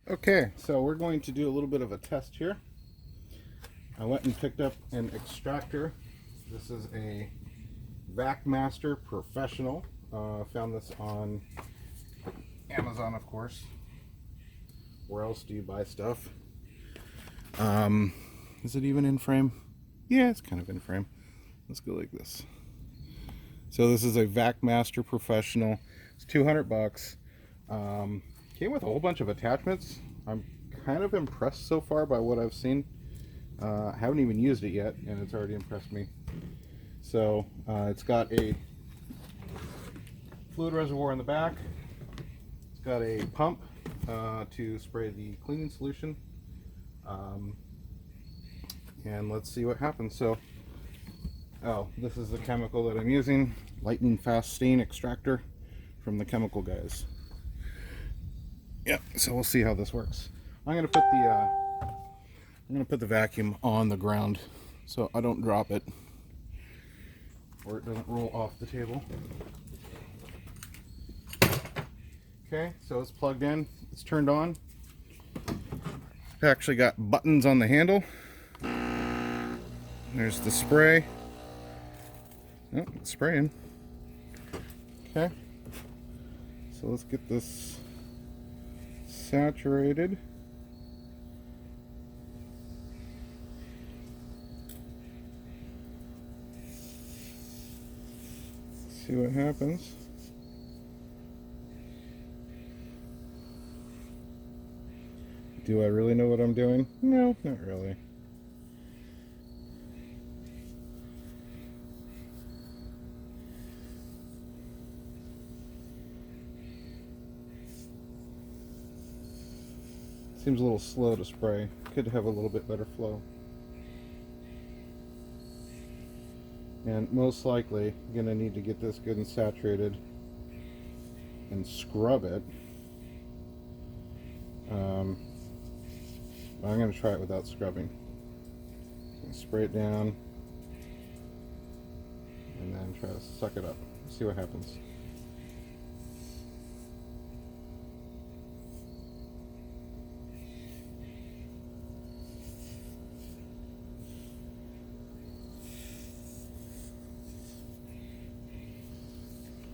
Okay, so we're going to do a little bit of a test here. I went and picked up an Extractor. This is a VacMaster Professional. Found this on Amazon, of course. Where else do you buy stuff? Is it even in frame? Yeah, it's kind of in frame. Let's go like this. So this is a VacMaster Professional. It's 200 bucks. Came with a whole bunch of attachments. I'm kind of impressed so far by what I've seen. Haven't even used it yet, and it's already impressed me. So it's got a fluid reservoir in the back. It's got a pump to spray the cleaning solution. And let's see what happens. So, this is the chemical that I'm using. Lightning Fast Stain Extractor from the chemical guys. Yeah, so we'll see how this works. I'm gonna put the vacuum on the ground so I don't drop it or it doesn't roll off the table. Okay, so it's plugged in, it's turned on. It's actually got buttons on the handle. There's the spray. Oh, it's spraying. Okay, so let's get this saturated. See what happens. Do I really know what I'm doing? No, not really. Seems a little slow to spray. Could have a little bit better flow. And most likely, I'm gonna need to get this good and saturated and scrub it. But I'm gonna try it without scrubbing. So spray it down and then try to suck it up. See what happens.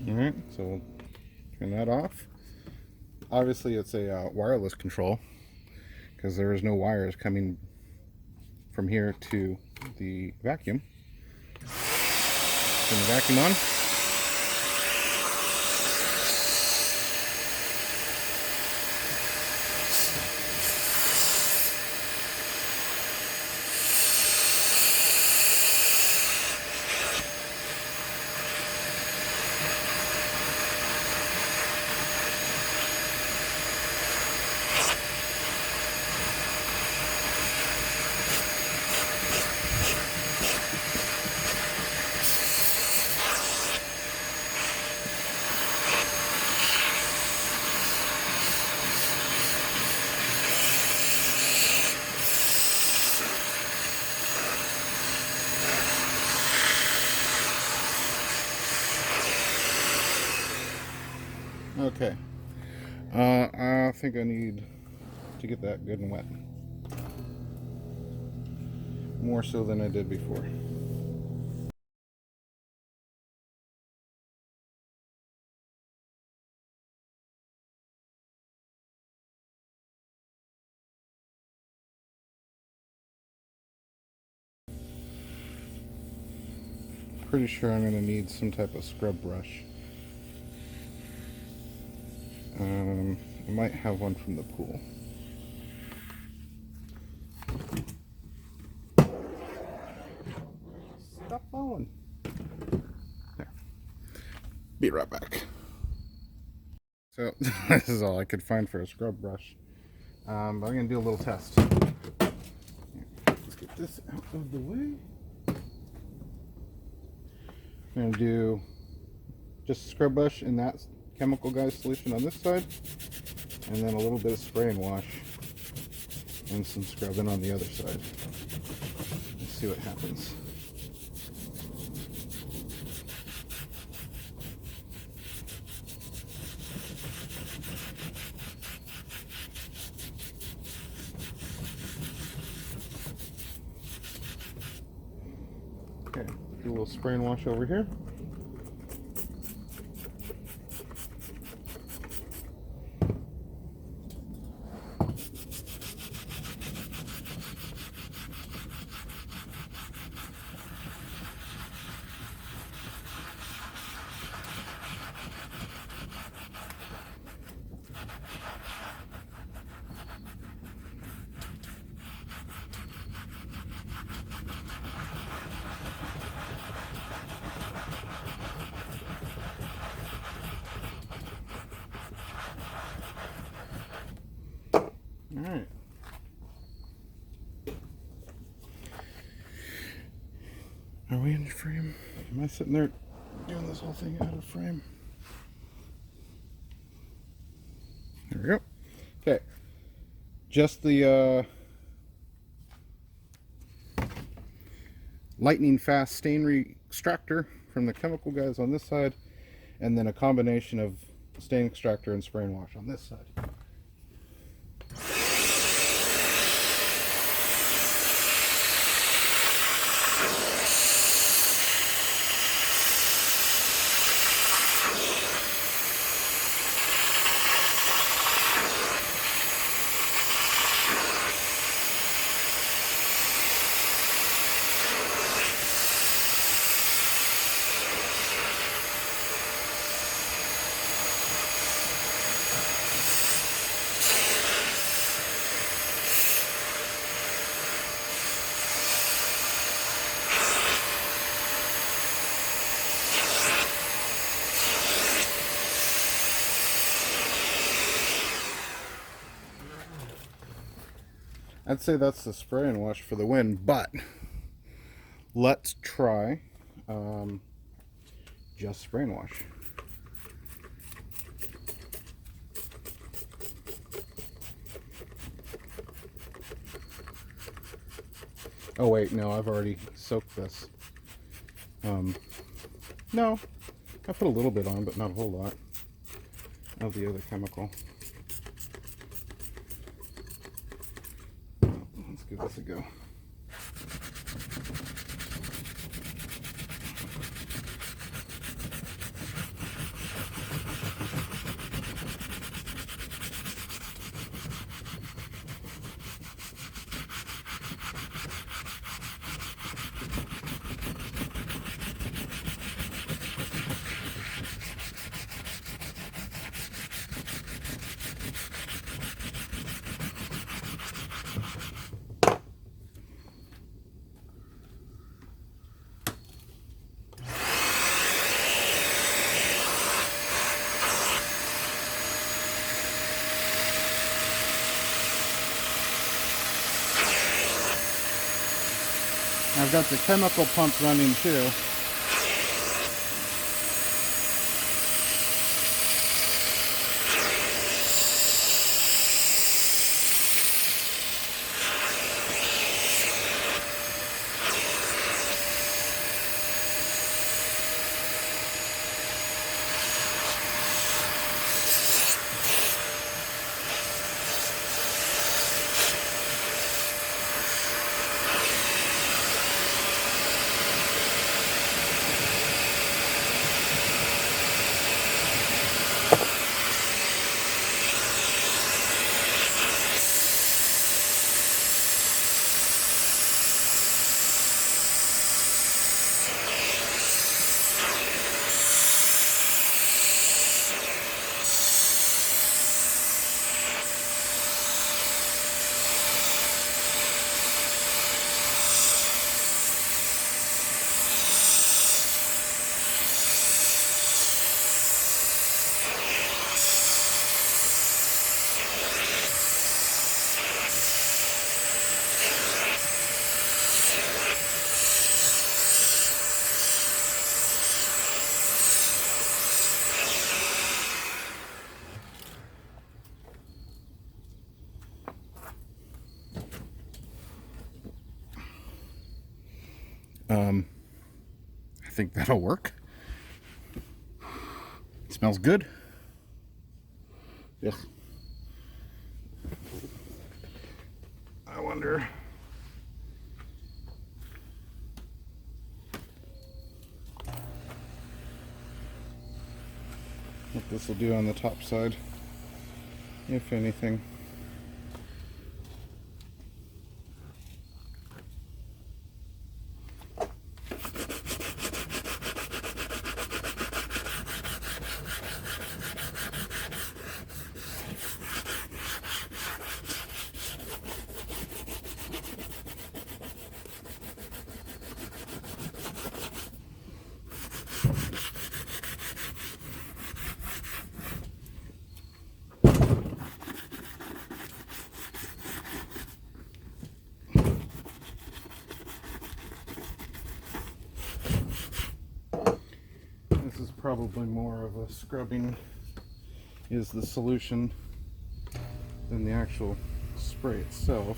Alright, so we'll turn that off. Obviously it's a wireless control because there is no wires coming from here to the vacuum. Turn the vacuum on. Okay, I think I need to get that good and wet. More so than I did before. Pretty sure I'm going to need some type of scrub brush. I might have one from the pool. Stop falling. There. Be right back. So this is all I could find for a scrub brush. But I'm going to do a little test. Let's get this out of the way. I'm going to do just a scrub brush in that chemical guys solution on this side, and then a little bit of spray and wash and some scrubbing on the other side. Let's see what happens. Okay, do a little spray and wash over here. Alright. Are we in frame? Am I sitting there doing this whole thing out of frame? There we go. Okay. Just the lightning fast stain extractor from the chemical guys on this side, and then a combination of stain extractor and spray and wash on this side. I'd say that's the spray and wash for the win, but let's try just spray and wash. Oh wait, no, I've already soaked this. No, I put a little bit on, but not a whole lot of the other chemical. Let's give this a go. I've got the chemical pump running too. I think that'll work. It smells good. Yes. I wonder. this will do on the top side, if anything. This is probably more of a scrubbing is the solution than the actual spray itself.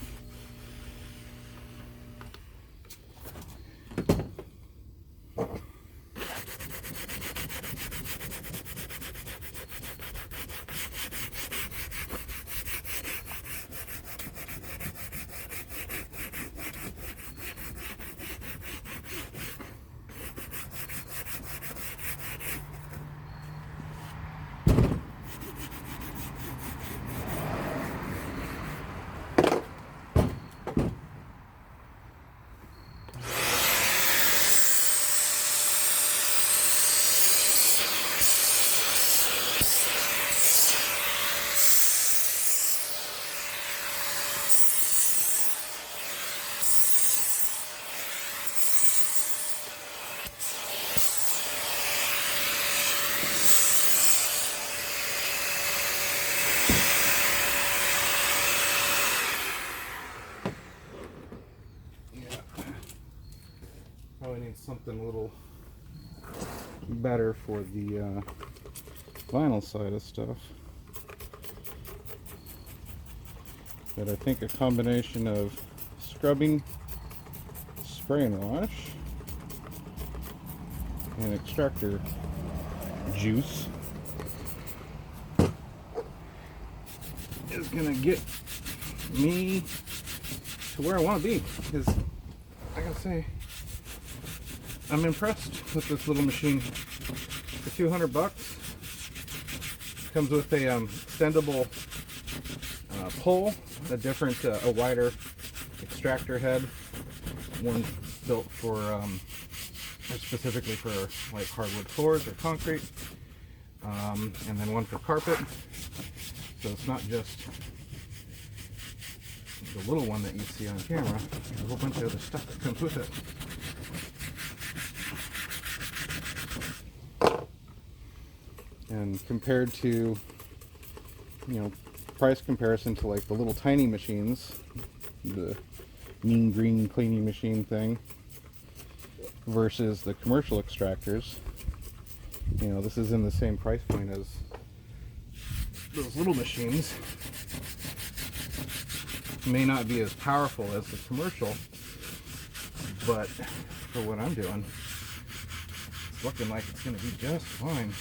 Probably need something a little better for the vinyl side of stuff. But I think a combination of scrubbing, spray and wash, and extractor juice is gonna get me to where I want to be. Because I gotta say, I'm impressed with this little machine. For 200 bucks, comes with a extendable pull, a different, a wider extractor head, one built for specifically for like hardwood floors or concrete, and then one for carpet. So it's not just the little one that you see on camera. There's a whole bunch of other stuff that comes with it. And compared to, you know, price comparison to like the little tiny machines, the mean green cleaning machine thing, versus the commercial extractors, you know, this is in the same price point as those little machines. May not be as powerful as the commercial, but for what I'm doing, it's looking like it's going to be just fine.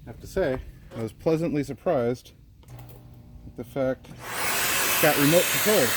I have to say, I was pleasantly surprised at the fact it's got remote control.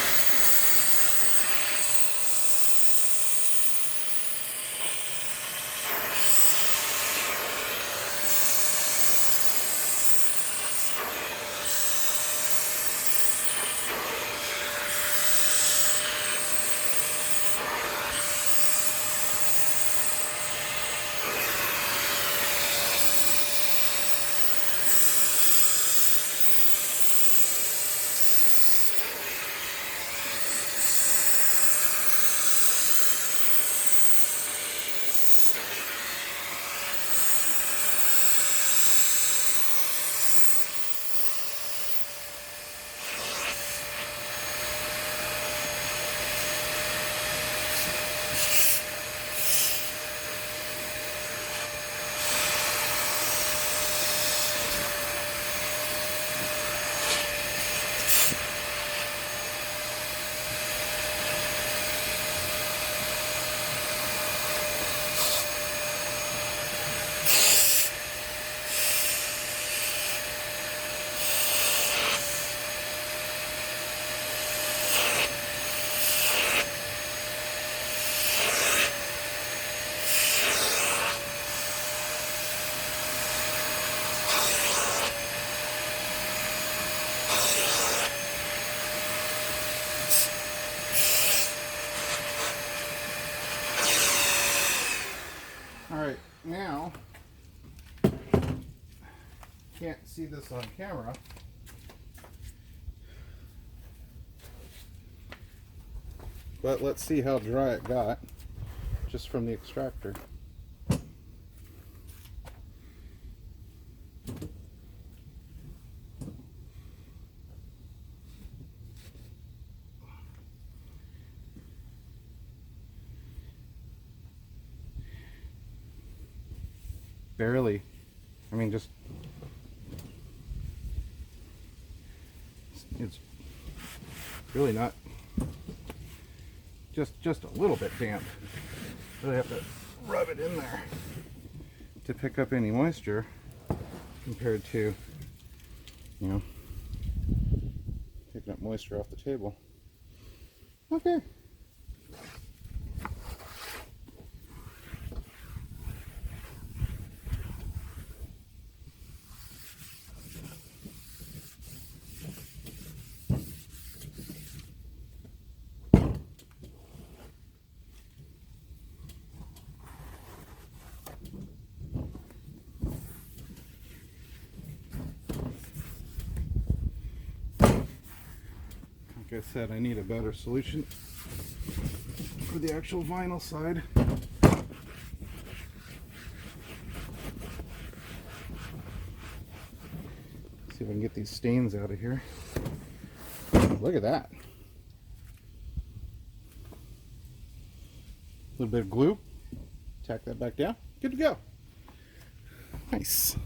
can't see this on camera, but let's see how dry it got just from the extractor. Barely. I mean, just it's really not, just a little bit damp. Really have to rub it in there to pick up any moisture compared to, you know, picking up moisture off the table. Okay. Like I said, I need a better solution for the actual vinyl side. See if I can get these stains out of here. Look at that. A little bit of glue. Tack that back down. Good to go. Nice.